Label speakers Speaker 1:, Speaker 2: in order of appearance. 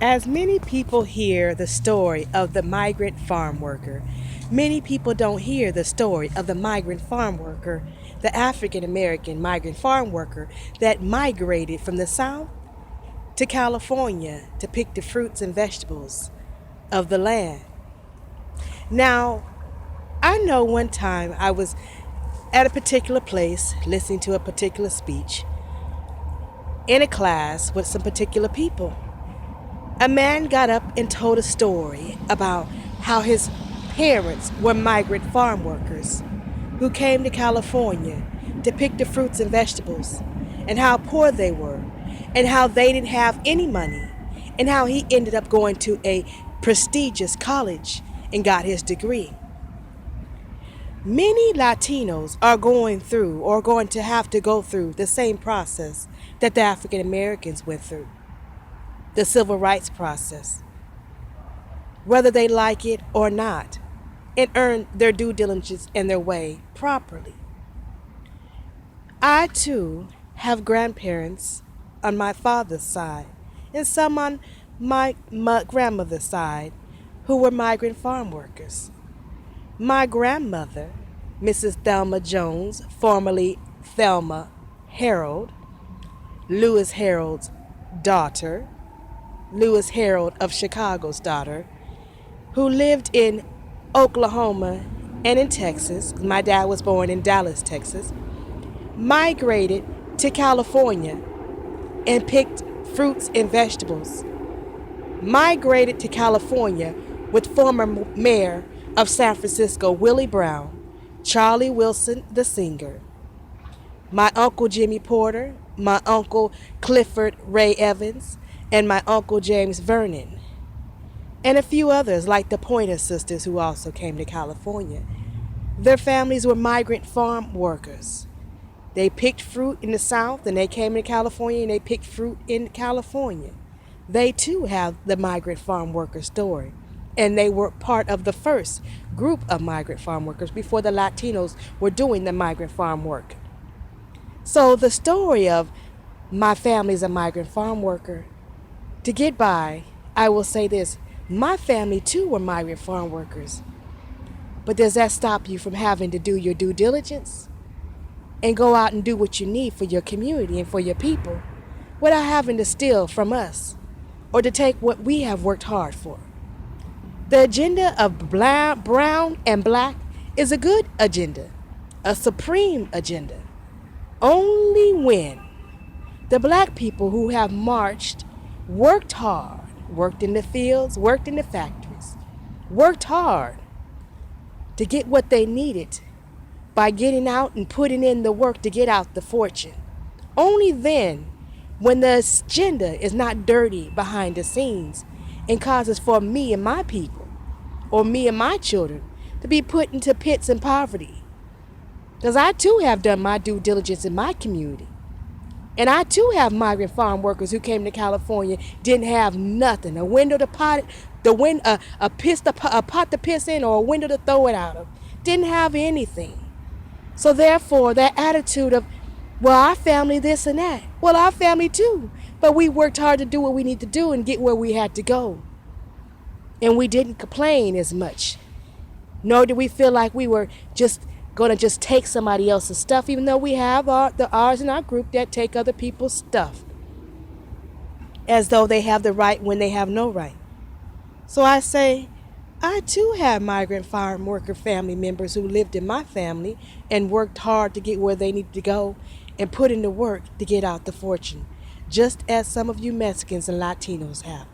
Speaker 1: As many people hear the story of the migrant farm worker, many people don't hear the story of the migrant farm worker, the African American migrant farm worker that migrated from the South to California to pick the fruits and vegetables of the land. Now, I know one time I was at a particular place listening to a particular speech in a class with some particular people. A man got up and told a story about how his parents were migrant farm workers who came to California to pick the fruits and vegetables, and how poor they were, and how they didn't have any money, and how he ended up going to a prestigious college and got his degree. Many Latinos are going through or going to have to go through the same process that the African Americans went through, the civil rights process, whether they like it or not, and earn their due diligence and their way properly. I too have grandparents on my father's side and some on my grandmother's side who were migrant farm workers. My grandmother, Mrs. Thelma Jones, formerly Thelma Harold, Lewis Harold's daughter, Lewis Harold of Chicago's daughter, who lived in Oklahoma and in Texas. My dad was born in Dallas, Texas, migrated to California and picked fruits and vegetables. Migrated to California with former mayor of San Francisco, Willie Brown, Charlie Wilson, the singer, my uncle Jimmy Porter, my uncle Clifford Ray Evans, and my uncle James Vernon, and a few others like the Pointer Sisters who also came to California. Their families were migrant farm workers. They picked fruit in the South and they came to California and they picked fruit in California. They too have the migrant farm worker story. And they were part of the first group of migrant farm workers before the Latinos were doing the migrant farm work. So the story of my family is a migrant farm worker. To get by, I will say this, my family too were migrant farm workers. But does that stop you from having to do your due diligence and go out and do what you need for your community and for your people without having to steal from us or to take what we have worked hard for? The agenda of brown and black is a good agenda, a supreme agenda. Only when the black people who have marched, worked hard, worked in the fields, worked in the factories, worked hard to get what they needed by getting out and putting in the work to get out the fortune. Only then, when the agenda is not dirty behind the scenes and causes for me and my people, or me and my children, to be put into pits and poverty. Because I too have done my due diligence in my community. And I too have migrant farm workers who came to California, didn't have nothing, a window to pot it, a pot to piss in, or a window to throw it out of. Didn't have anything. So therefore, that attitude of, well, our family this and that. Well, our family too. But we worked hard to do what we need to do and get where we had to go. And we didn't complain as much. Nor did we feel like we were just going to just take somebody else's stuff, even though we have ours in our group that take other people's stuff, as though they have the right when they have no right. So I say, I too have migrant farm worker family members who lived in my family and worked hard to get where they needed to go and put in the work to get out the fortune, just as some of you Mexicans and Latinos have.